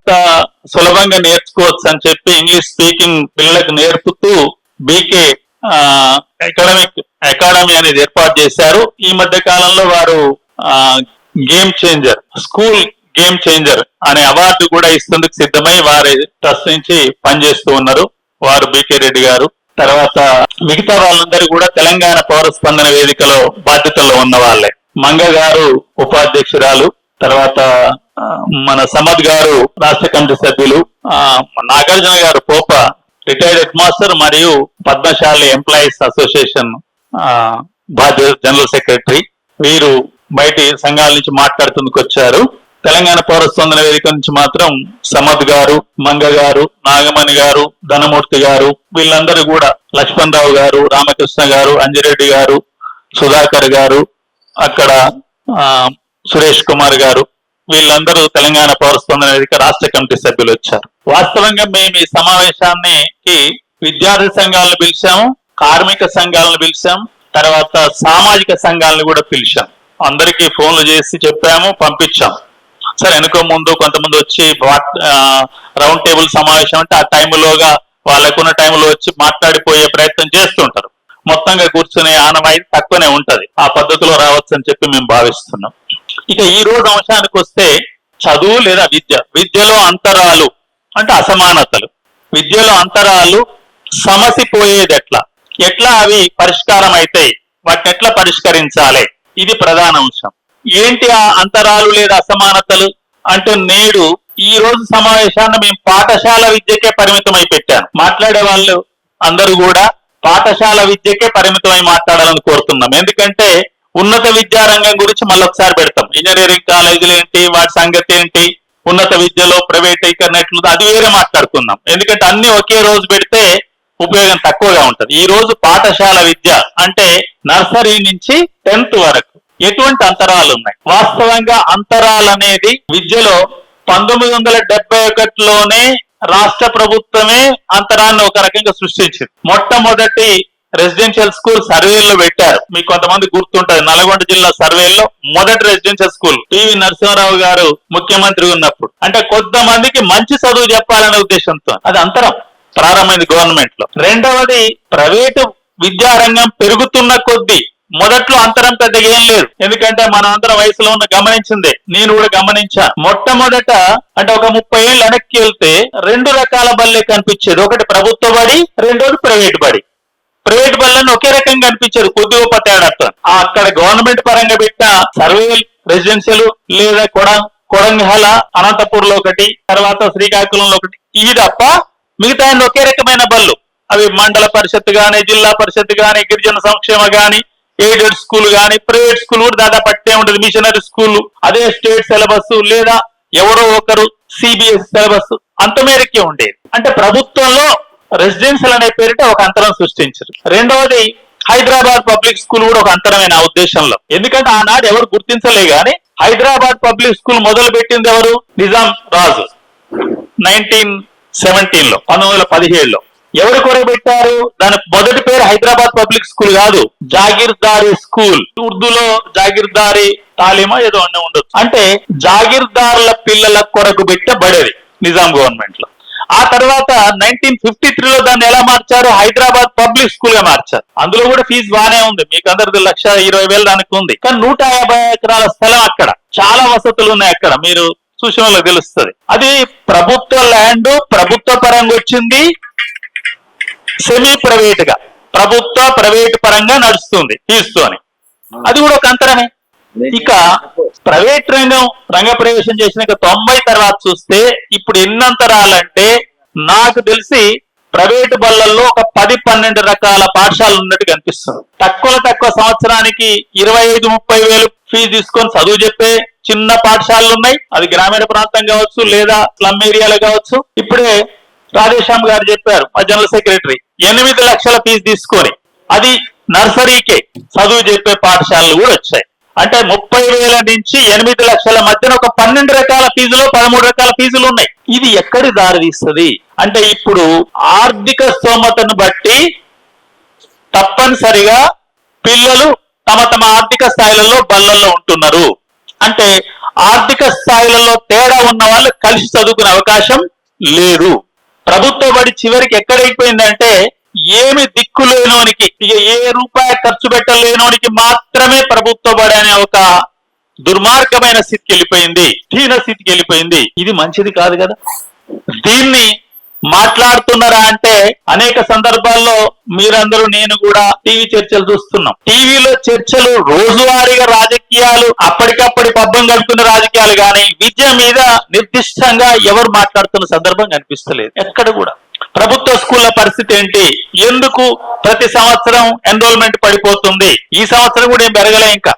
ఎంత సులభంగా నేర్చుకోవచ్చు అని చెప్పి ఇంగ్లీష్ స్పీకింగ్ పిల్లలకు నేర్పుతూ బీకే అకాడమీ అనేది ఏర్పాటు చేశారు. ఈ మధ్య కాలంలో వారు game changer, school game changer అనే అవార్డు కూడా ఇస్తేందుకు సిద్ధమై వారి ట్రస్ట్ నుంచి పనిచేస్తూ ఉన్నారు వారు బీకే రెడ్డి గారు. తర్వాత మిగతా వాళ్ళందరూ కూడా తెలంగాణ పౌర స్పందన వేదికలో బాధ్యతల్లో ఉన్న వాళ్ళే. మంగ గారు ఉపాధ్యక్షురాలు, తర్వాత మన సమద్ గారు రాష్ట్ర కమిటీ సభ్యులు, నాగార్జున గారు పోప రిటైర్డ్ హెడ్ మాస్టర్ మరియు పద్మశాలి ఎంప్లాయీస్ అసోసియేషన్ బాధ్యత జనరల్ సెక్రటరీ. వీరు బయటి సంఘాల నుంచి మాట్లాడుతుందుకు వచ్చారు. తెలంగాణ పౌర స్పందన వేదిక నుంచి మాత్రం సమద్ గారు, మంగ గారు, నాగమణి గారు, ధనమూర్తి గారు, వీళ్ళందరూ కూడా లక్ష్మణ్ రావు గారు, రామకృష్ణ గారు, అంజిరెడ్డి గారు, సుధాకర్ గారు, అక్కడ సురేష్ కుమార్ గారు, వీళ్ళందరూ తెలంగాణ పౌర స్పందన వేదిక రాష్ట్ర కమిటీ సభ్యులు వచ్చారు. వాస్తవంగా మేము ఈ సమావేశానికి విద్యార్థి సంఘాలను పిలిచాము, కార్మిక సంఘాలను పిలిచాం, తర్వాత సామాజిక సంఘాలను కూడా పిలిచాం. అందరికీ ఫోన్లు చేసి చెప్పాము, పంపించాం. సరే వెనుక ముందు కొంతమంది వచ్చి రౌండ్ టేబుల్ సమావేశం అంటే ఆ టైంలోగా వాళ్ళకున్న టైంలో వచ్చి మాట్లాడిపోయే ప్రయత్నం చేస్తుంటారు. మొత్తంగా కూర్చునే ఆనవాయి తక్కువనే ఉంటది. ఆ పద్ధతిలో రావచ్చు అని చెప్పి మేము భావిస్తున్నాం. ఇక ఈ రోజు అంశానికి వస్తే చదువు లేదా విద్యలో అంతరాలు అంటే అసమానతలు, విద్యలో అంతరాలు సమసిపోయేది ఎట్లా అవి పరిష్కారం అవుతాయి, వాటిని ఎట్లా పరిష్కరించాలి, ఇది ప్రధాన అంశం. ఏంటి ఆ అంతరాలు లేదా అసమానతలు అంటే, నేడు ఈ రోజు సమావేశాన్ని మేము పాఠశాల విద్యకే పరిమితమై పెట్టాను. మాట్లాడే వాళ్ళు అందరూ కూడా పాఠశాల విద్యకే పరిమితమై మాట్లాడాలని కోరుతున్నాం. ఎందుకంటే ఉన్నత విద్యారంగం గురించి మళ్ళొకసారి పెడతాం. ఇంజనీరింగ్ కాలేజీలు ఏంటి, వాటి సంగతి ఏంటి, ఉన్నత విద్యలో ప్రైవేటీకరణ ఎట్లుందో అది వేరే మాట్లాడుకుందాం. ఎందుకంటే అన్ని ఒకే రోజు పెడితే ఉపయోగం తక్కువగా ఉంటది. ఈ రోజు పాఠశాల విద్య అంటే నర్సరీ నుంచి 10th వరకు ఎటువంటి అంతరాలు ఉన్నాయి. వాస్తవంగా అంతరాలు అనేది విద్యలో 1971లోనే రాష్ట్ర ప్రభుత్వమే అంతరాన్ని ఒక రకంగా సృష్టించింది. మొట్టమొదటి రెసిడెన్షియల్ స్కూల్ సర్వేల్లో పెట్టారు. మీకు కొంతమంది గుర్తుంటది, నల్గొండ జిల్లా సర్వేలో మొదటి రెసిడెన్షియల్ స్కూల్ పివి నరసింహారావు గారు ముఖ్యమంత్రి ఉన్నప్పుడు. అంటే కొంతమందికి మంచి చదువు చెప్పాలనే ఉద్దేశంతో అది అంతరం ప్రారంభమైంది గవర్నమెంట్ లో. రెండవది ప్రైవేటు విద్యారంగం పెరుగుతున్న కొద్దీ మొదట్లో అంతరం పెద్దగా ఏం లేదు. ఎందుకంటే మనం అందరం వయసులో ఉన్న గమనించిందే, నేను కూడా గమనించా. మొట్టమొదట అంటే ఒక 30 ఏళ్ళు వెనక్కి వెళ్తే 2 రకాల బళ్ళే కనిపించేది. ఒకటి ప్రభుత్వ బడి, రెండోది ప్రైవేట్ బడి. ప్రైవేట్ బళ్ళని ఒకే రకంగా కనిపించేది, కొద్ది గొప్ప తేడాతో. అక్కడ గవర్నమెంట్ పరంగా పెట్టిన సర్వే రెసిడెన్షియల్ లేదా కొడంగల్ అనంతపూర్ లో ఒకటి, తర్వాత శ్రీకాకుళంలో ఒకటి, ఇవి తప్ప మిగతా ఒకే రకమైన బళ్ళు. అవి మండల పరిషత్ గాని, జిల్లా పరిషత్ గాని, గిరిజన సంక్షేమ గాని, ఎయిడెడ్ స్కూల్ గాని, ప్రైవేట్ స్కూల్ కూడా దాదాపు పట్టే ఉంటుంది. మిషనరీ స్కూల్ అదే స్టేట్ సిలబస్ లేదా ఎవరో ఒకరు సిబిఎస్ఈ సిలబస్ అంత మేరకే ఉండేది. అంటే ప్రభుత్వంలో రెసిడెన్షియల్ అనే పేరిట ఒక అంతరం సృష్టించారు. రెండవది హైదరాబాద్ పబ్లిక్ స్కూల్ కూడా ఒక అంతరమైన ఉద్దేశంలో. ఎందుకంటే ఆనాడు ఎవరు గుర్తించలే గాని హైదరాబాద్ పబ్లిక్ స్కూల్ మొదలు పెట్టింది ఎవరు? నిజాం రాజు 1917లో 1917లో. ఎవరు కొరకు పెట్టారు? దాని మొదటి పేరు హైదరాబాద్ పబ్లిక్ స్కూల్ కాదు, జాగీర్దారీ స్కూల్. ఉర్దూలో జాగీర్దారీ తాలీమా ఏదో అన్నీ ఉండొచ్చు. అంటే జాగీర్దారుల పిల్లల కొరకు పెట్టబడేది నిజాం గవర్నమెంట్ లో. ఆ తర్వాత 1953లో దాన్ని ఎలా మార్చారు? హైదరాబాద్ పబ్లిక్ స్కూల్ గా మార్చారు. అందులో కూడా ఫీజు బానే ఉంది, మీకు అందరికి 1,20,000 దానికి ఉంది. కానీ 150 ఎకరాల స్థలం, అక్కడ చాలా వసతులు ఉన్నాయి. అక్కడ మీరు చూసిన వాళ్ళకి తెలుస్తుంది. అది ప్రభుత్వ ల్యాండ్, ప్రభుత్వ పరంగా వచ్చింది, సెమీ ప్రైవేట్ గా ప్రభుత్వ ప్రైవేట్ పరంగా నడుస్తుంది తీస్తూనే. అది కూడా ఒక అంతరమే. ఇక ప్రైవేట్ రంగ ప్రవేశం చేసినాక 90 తర్వాత చూస్తే ఇప్పుడు ఎన్ని అంతరాలంటే, నాకు తెలిసి ప్రైవేటు బళ్ళల్లో ఒక 10-12 రకాల పాఠశాలలు ఉన్నట్టు కనిపిస్తుంది. తక్కువ సంవత్సరానికి 25-30 వేలు ఫీజు తీసుకొని చదువు చెప్పే చిన్న పాఠశాలలు ఉన్నాయి. అది గ్రామీణ ప్రాంతం కావచ్చు లేదా స్లమ్ ఏరియాలో కావచ్చు. ఇప్పుడే రాధేశ్యామ్ గారు చెప్పారు, మా జనరల్ సెక్రటరీ, 8 లక్షల ఫీజు తీసుకొని అది నర్సరీకే చదువు చెప్పే పాఠశాలలు కూడా వచ్చాయి. అంటే 30,000 నుంచి 8 లక్షల మధ్యన ఒక 12 రకాల ఫీజులో 13 రకాల ఫీజులు ఉన్నాయి. ఇది ఎక్కడి దారి తీస్తుంది అంటే, ఇప్పుడు ఆర్థిక స్తోమతను బట్టి తప్పనిసరిగా పిల్లలు తమ ఆర్థిక స్థాయిలలో బళ్ళల్లో ఉంటున్నారు. అంటే ఆర్థిక స్థాయిలలో తేడా ఉన్న వాళ్ళు కలిసి చదువుకునే అవకాశం లేదు. ప్రభుత్వ బడి చివరికి ఎక్కడైపోయిందంటే ఏమి దిక్కు లేనోనికి, ఇక ఏ రూపాయి ఖర్చు పెట్టలేనోనికి మాత్రమే ప్రభుత్వ బడి అనే ఒక దుర్మార్గమైన స్థితికి వెళ్ళిపోయింది, దీన స్థితికి వెళ్ళిపోయింది. ఇది మంచిది కాదు కదా. దీన్ని మాట్లాడుతున్నారా అంటే అనేక సందర్భాల్లో మీరందరూ నేను కూడా టీవీ చర్చలు చూస్తున్నాం. టీవీలో చర్చలు రోజువారీగా రాజకీయాలు, అప్పటికప్పటి పబ్బం గడుపుతున్న రాజకీయాలు కానీ విద్య మీద నిర్దిష్టంగా ఎవరు మాట్లాడుతున్న సందర్భం కనిపిస్తలేదు ఎక్కడ కూడా. ప్రభుత్వ స్కూళ్ల పరిస్థితి ఏంటి? ఎందుకు ప్రతి సంవత్సరం ఎన్రోల్మెంట్ పడిపోతుంది? ఈ సంవత్సరం కూడా ఏం పెరగలే ఇంకా,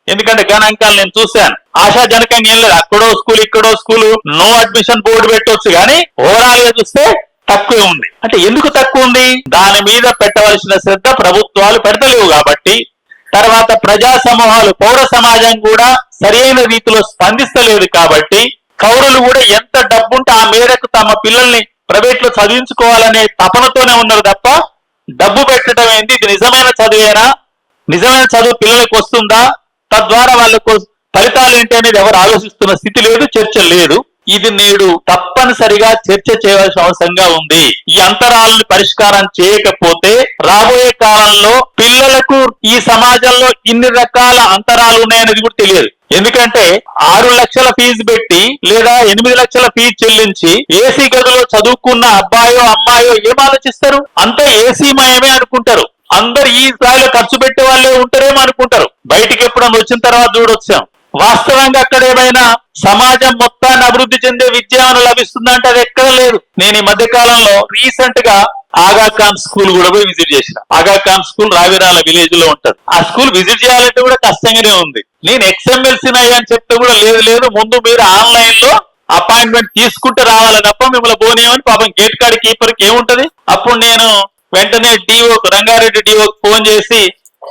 ఎందుకంటే గణాంకాలు నేను చూశాను. ఆశాజనకంగా ఏం లేదు, అక్కడో స్కూల్ ఇక్కడో స్కూల్, నో అడ్మిషన్ బోర్డు పెట్టవచ్చు కానీ ఓవరాల్ గా చూస్తే తక్కువే ఉంది. అంటే ఎందుకు తక్కువ ఉంది? దాని మీద పెట్టవలసిన శ్రద్ధ ప్రభుత్వాలు పెడతలేవు కాబట్టి, తర్వాత ప్రజా సమూహాలు, పౌర సమాజం కూడా సరైన రీతిలో స్పందిస్తలేదు కాబట్టి, కౌరులు కూడా ఎంత డబ్బుంటే ఆ మేరకు తమ పిల్లల్ని ప్రైవేట్ లో చదివించుకోవాలనే తపనతోనే ఉన్నారు తప్ప డబ్బు పెట్టడం ఏంటి? ఇది నిజమైన చదువేనా? నిజమైన చదువు పిల్లలకు వస్తుందా? తద్వారా వాళ్ళకు ఫలితాలు ఏంటి అనేది ఎవరు ఆలోచిస్తున్న స్థితి లేదు, చర్చ లేదు. ఇది నేడు తప్పనిసరిగా చర్చ చేయవలసిన అవసరంగా ఉంది. ఈ అంతరాలను పరిష్కారం చేయకపోతే రాబోయే కాలంలో పిల్లలకు ఈ సమాజంలో ఇన్ని రకాల అంతరాలు ఉన్నాయనేది కూడా తెలియదు. ఎందుకంటే 6 లక్షల ఫీజు పెట్టి లేదా 8 లక్షల ఫీజు చెల్లించి ఏసీ గదిలో చదువుకున్న అబ్బాయో అమ్మాయో ఏం ఆలోచిస్తారు? అంతా ఏసీ మయమే అనుకుంటారు. అందరు ఈ స్థాయిలో ఖర్చు పెట్టే వాళ్ళే ఉంటారేమో అనుకుంటారు. బయటికి ఎప్పుడన్నా వచ్చిన తర్వాత చూడొచ్చాం. వాస్తవంగా అక్కడ ఏమైనా సమాజం మొత్తాన్ని అభివృద్ధి చెందే విద్య లభిస్తుందంటే అది ఎక్కడ లేదు. నేను ఈ మధ్య కాలంలో రీసెంట్ గా ఆగాఖాన్ స్కూల్ కూడా పోయి విజిట్ చేసిన. ఆగాఖాన్ స్కూల్ రావిరాల విలేజ్ లో ఉంటది. ఆ స్కూల్ విజిట్ చేయాలంటే కూడా కష్టంగానే ఉంది. నేను XMLC అని చెప్తే కూడా లేదు, ముందు మీరు ఆన్లైన్ లో అపాయింట్మెంట్ తీసుకుంటే రావాలి తప్ప మిమ్మల్ని పోనీయమని పాపం గేట్ కాడి కీపర్ కి ఏముంటది. అప్పుడు నేను వెంటనే డిఓ రంగారెడ్డి డిఓకి ఫోన్ చేసి,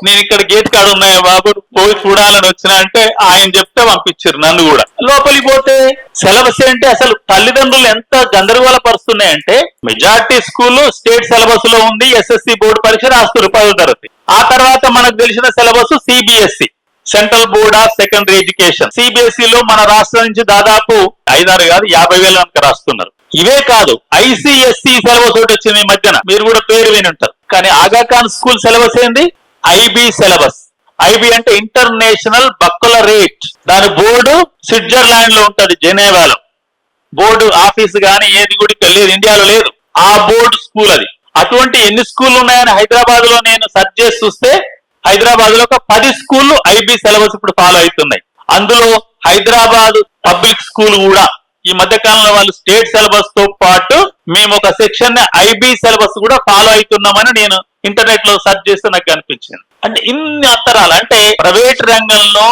నేను ఇక్కడ గేట్ కాడ ఉన్నాయా బాబు, పోయి చూడాలని వచ్చినా అంటే ఆయన చెప్తే పంపించారు నన్ను కూడా. లోపలికి పోతే సిలబస్ ఏంటి అసలు తల్లిదండ్రులు ఎంత గందరగోళపరుస్తున్నాయంటే, మెజార్టీ స్కూల్ స్టేట్ సిలబస్ లో ఉంది, SSC బోర్డు పరీక్ష రాస్తున్నారు 10వ తరగతి. ఆ తర్వాత మనకు తెలిసిన syllabus CBSE, central board of secondary education. CBSE లో మన రాష్ట్రం నుంచి దాదాపు 5-6 కాదు 50,000 కనుక రాస్తున్నారు. ఇవే కాదు ICSE సిలబస్ ఒకటి వచ్చింది ఈ మధ్యన, మీరు కూడా పేరు విని ఉంటారు. కానీ ఆగాఖాన్ స్కూల్ సిలబస్ ఏంది? IB syllabus. IB అంటే ఇంటర్నేషనల్ బక్కులరేట్. దాని బోర్డు స్విట్జర్లాండ్ లో ఉంటది, జెనీవాలో. బోర్డు ఆఫీస్ గానీ ఏది కూడా లేదు, ఇండియాలో లేదు. ఆ బోర్డు స్కూల్ అది. అటువంటి ఎన్ని స్కూళ్ళు ఉన్నాయని హైదరాబాద్ లో నేను సెర్చ్ చేసి చూస్తే, హైదరాబాద్ లో ఒక 10 స్కూళ్లు IB సిలబస్ ఇప్పుడు ఫాలో అవుతున్నాయి. అందులో హైదరాబాద్ పబ్లిక్ స్కూల్ కూడా ఈ మధ్య కాలంలో వాళ్ళు స్టేట్ సిలబస్ తో పాటు మేము ఒక సెక్షన్ IB సిలబస్ కూడా ఫాలో అవుతున్నామని నేను ఇంటర్నెట్ లో సెర్చ్ చేస్తే నాకు అనిపించింది. అంటే ఇన్ని అంతరాలు. అంటే ప్రైవేట్ రంగంలో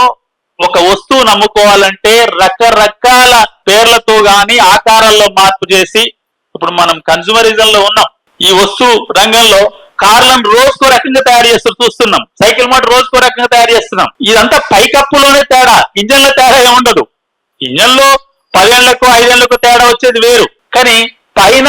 ఒక వస్తువును అమ్ముకోవాలంటే రకరకాల పేర్లతో గాని ఆకారాల్లో మార్పు చేసి, ఇప్పుడు మనం కన్స్యూమరిజం లో ఉన్నాం. ఈ వస్తువు రంగంలో కార్లను రోజుకో రకంగా తయారు చేస్తారు చూస్తున్నాం, సైకిల్ మోటార్ రోజుకో రకంగా తయారు చేస్తున్నాం. ఇదంతా పైకప్పులోనే తేడా, ఇంజన్ లో తేడా ఏముండదు. ఇంజన్ లో 10 ఏళ్లకు 5 ఏళ్లకు తేడా వచ్చేది వేరు, కానీ పైన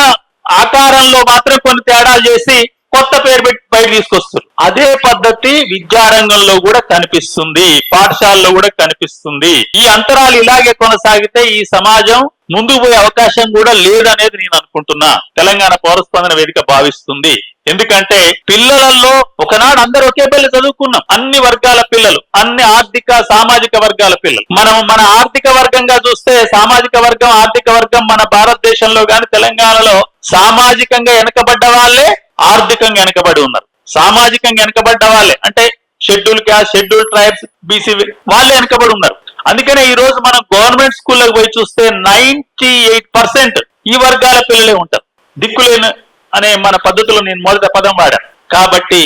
ఆకారంలో మాత్రం కొన్ని తేడాలు చేసి కొత్త పేరు పెట్టి బయట తీసుకొస్తారు. అదే పద్ధతి విద్యారంగంలో కూడా కనిపిస్తుంది, పాఠశాలలో కూడా కనిపిస్తుంది. ఈ అంతరాలు ఇలాగే కొనసాగితే ఈ సమాజం ముందుకు పోయే అవకాశం కూడా లేదనేది నేను అనుకుంటున్నా. తెలంగాణ పౌరస్పందన వేదిక భావిస్తుంది. ఎందుకంటే పిల్లలలో ఒకనాడు అందరూ ఒకే పిల్లలు చదువుకున్నాం, అన్ని వర్గాల పిల్లలు, అన్ని ఆర్థిక సామాజిక వర్గాల పిల్లలు. మనం మన ఆర్థిక వర్గంగా చూస్తే సామాజిక వర్గం, ఆర్థిక వర్గం మన భారతదేశంలో గాని తెలంగాణలో సామాజికంగా వెనకబడ్డ వాళ్ళే ఆర్థికంగా వెనకబడి ఉన్నారు. సామాజికంగా వెనకబడ్డ వాళ్ళే అంటే schedule caste, schedule tribes, BC వాళ్ళే వెనకబడి ఉన్నారు. అందుకనే ఈ రోజు మనం గవర్నమెంట్ స్కూళ్ళకి పోయి చూస్తే 98% ఈ వర్గాల పిల్లలే ఉంటారు. దిక్కులేని అనే మన పద్ధతిలో నేను మొదటి పదం వాడాను. కాబట్టి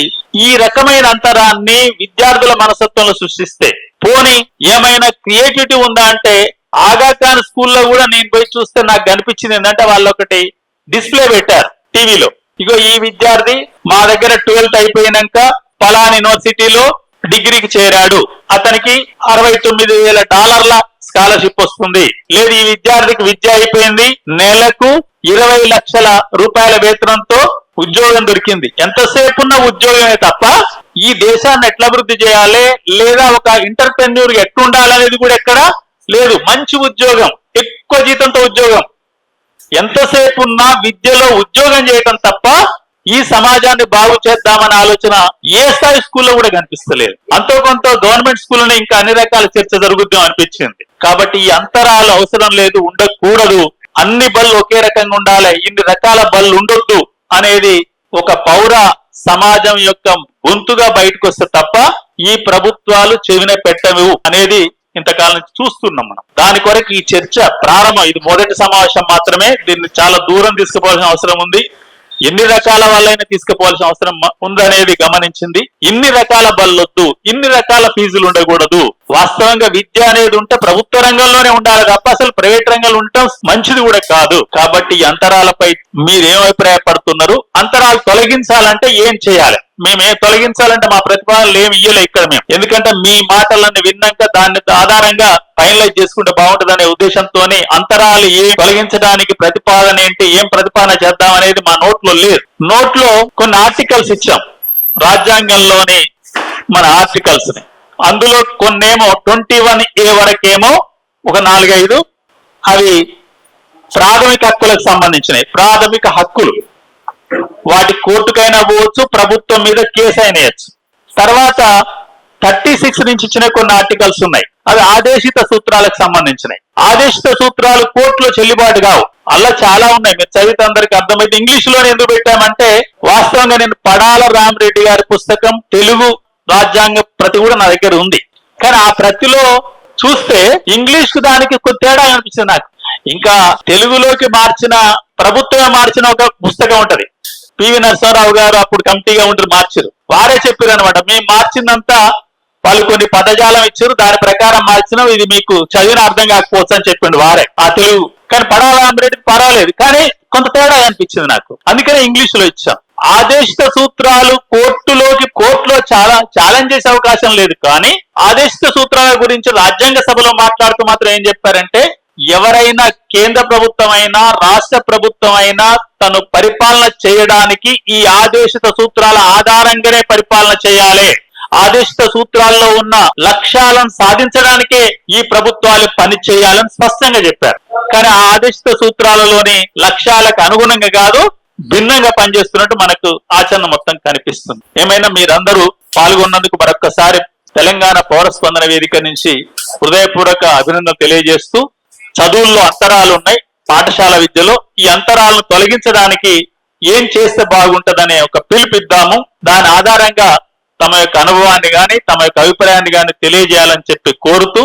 ఈ రకమైన అంతరాన్ని విద్యార్థుల మనస్తత్వంలో సృష్టిస్తే, పోనీ ఏమైనా క్రియేటివిటీ ఉందా అంటే, ఆగాఖాన్ స్కూల్లో కూడా నేను పోయి చూస్తే నాకు కనిపించింది ఏంటంటే, వాళ్ళు ఒకటి డిస్ప్లే పెట్టారు టీవీలో. ఇగో ఈ విద్యార్థి మా దగ్గర 12th అయిపోయినాక పలానా యూనివర్సిటీలో డిగ్రీకి చేరాడు, అతనికి $69,000 స్కాలర్షిప్ వస్తుంది. లేదు ఈ విద్యార్థికి విద్య అయిపోయింది, నెలకు 20 లక్షల రూపాయల వేతనంతో ఉద్యోగం దొరికింది. ఎంతసేపు ఉన్న ఉద్యోగమే తప్ప ఈ దేశాన్ని ఎట్లా అభివృద్ధి చేయాలి, లేదా ఒక ఎంటర్‌ప్రెన్యూర్ ఎట్లుండాలనేది కూడా ఎక్కడ లేదు, మంచి ఉద్యోగం, ఎక్కువ జీతంతో ఉద్యోగం, ఎంతసేపు ఉన్నా విద్యలో ఉద్యోగం చేయటం తప్ప ఈ సమాజాన్ని బాగు చేద్దామనే ఆలోచన ఏ స్థాయి స్కూల్లో కూడా కనిపిస్తలేదు. అంతో కొంత గవర్నమెంట్ స్కూల్లోనే ఇంకా అన్ని రకాల చర్చ జరుగుద్దాం అనిపించింది. కాబట్టి ఈ అంతరాలు అవసరం లేదు, ఉండకూడదు. అన్ని బళ్ళు ఒకే రకంగా ఉండాలి, ఇన్ని రకాల బళ్ళు ఉండొద్దు అనేది ఒక పౌర సమాజం యొక్క గొంతుగా బయటకు వస్తే తప్ప ఈ ప్రభుత్వాలు చెవిన పెట్టవు అనేది ఇంతకాలం నుంచి చూస్తున్నాం మనం. దాని కొరకు ఈ చర్చ ప్రారంభం. ఇది మొదటి సమావేశం మాత్రమే. దీన్ని చాలా దూరం తీసుకుపోవాల్సిన అవసరం ఉంది. ఎన్ని రకాల వాళ్ళైనా తీసుకుపోవాల్సిన అవసరం ఉందనేది గమనించింది. ఇన్ని రకాల బళ్ళొద్దు, ఇన్ని రకాల ఫీజులు ఉండకూడదు. వాస్తవంగా విద్య అనేది ఉంటే ప్రభుత్వ రంగంలోనే ఉండాలి తప్ప అసలు ప్రైవేట్ రంగంలో ఉండటం మంచిది కూడా కాదు. కాబట్టి ఈ అంతరాలపై మీరేం అభిప్రాయపడుతున్నారు? అంతరాలు తొలగించాలంటే ఏం చేయాలి? మేమేం తొలగించాలంటే మా ప్రతిపాదనలు ఏమి ఇయ్యలే ఇక్కడ మేము. ఎందుకంటే మీ మాటలన్నీ విన్నాక దాన్ని ఆధారంగా ఫైనలైజ్ చేసుకుంటే బాగుంటుందనే ఉద్దేశంతో అంతరాలు ఏం తొలగించడానికి ప్రతిపాదన ఏంటి, ఏం ప్రతిపాదన చేద్దాం అనేది మా నోట్లో లేదు. నోట్లో కొన్ని ఆర్టికల్స్ ఇచ్చాం రాజ్యాంగంలోని మన ఆర్టికల్స్ ని. అందులో కొన్నేమో 21A వరకేమో ఒక 4-5 అవి ప్రాథమిక హక్కులకు సంబంధించినవి. ప్రాథమిక హక్కులు వాటి కోర్టుకైనా పోవచ్చు, ప్రభుత్వం మీద కేసు అయినా వేయచ్చు. తర్వాత 36 నుంచి ఇచ్చిన కొన్ని ఆర్టికల్స్ ఉన్నాయి, అవి ఆదేశిత సూత్రాలకు సంబంధించినవి. ఆదేశిత సూత్రాలు కోర్టులో చెల్లుబాటు కావు. అలా చాలా ఉన్నాయి, మీరు చదివితే అందరికి అర్థమైతే. ఇంగ్లీష్ లోనే ఎందుకు పెట్టామంటే వాస్తవంగా నేను పడాల రామరెడ్డి గారి పుస్తకం తెలుగు రాజ్యాంగ ప్రతి కూడా నా దగ్గర ఉంది. కానీ ఆ ప్రతిలో చూస్తే ఇంగ్లీష్ కు దానికి కొద్ది తేడా అనిపించింది నాకు. ఇంకా తెలుగులోకి మార్చిన, ప్రభుత్వమే మార్చిన ఒక పుస్తకం ఉంటది, పివి నరసింహారావు గారు అప్పుడు కమిటీగా ఉంటూ మార్చారు. వారే చెప్పారు అనమాట, మేము మార్చిందంతా వాళ్ళు కొన్ని పదజాలం ఇచ్చారు, దాని ప్రకారం మార్చినాం, ఇది మీకు చదివిన అర్థం కాకపోవచ్చు అని చెప్పిండు వారే ఆ తెలుగు. కానీ పడాల రామరెడ్డి పర్వాలేదు, కానీ కొంత తేడా అనిపించింది నాకు, అందుకనే ఇంగ్లీష్ లో ఇచ్చాం. ఆదేశిత సూత్రాలు కోర్టులో చాలా ఛాలెంజ్ చేసే అవకాశం లేదు. కానీ ఆదేశిత సూత్రాల గురించి రాజ్యాంగ సభలో మాట్లాడుతూ మాత్రం ఏం చెప్పారంటే, ఎవరైనా కేంద్ర ప్రభుత్వం అయినా రాష్ట్ర ప్రభుత్వం అయినా తను పరిపాలన చేయడానికి ఈ ఆదేశిత సూత్రాల ఆధారంగానే పరిపాలన చేయాలి. ఆదేశిత సూత్రాల్లో ఉన్న లక్ష్యాలను సాధించడానికే ఈ ప్రభుత్వాలు పని చేయాలని స్పష్టంగా చెప్పారు. కానీ ఆ ఆదేశిత సూత్రాలలోని లక్ష్యాలకు అనుగుణంగా కాదు, భిన్నంగా పనిచేస్తున్నట్టు మనకు ఆచరణ మొత్తం కనిపిస్తుంది. ఏమైనా మీరందరూ పాల్గొన్నందుకు మరొక్కసారి తెలంగాణ పౌర స్పందన వేదిక నుంచి హృదయపూర్వక అభినందనలు తెలియజేస్తూ, చదువుల్లో అంతరాలు ఉన్నాయి, పాఠశాల విద్యలో ఈ అంతరాలను తొలగించడానికి ఏం చేస్తే బాగుంటదనే ఒక పిలుపిద్దాము. దాని ఆధారంగా తమ యొక్క అనుభవాన్ని గాని తమ యొక్క అభిప్రాయాన్ని గాని తెలియజేయాలని చెప్పి కోరుతూ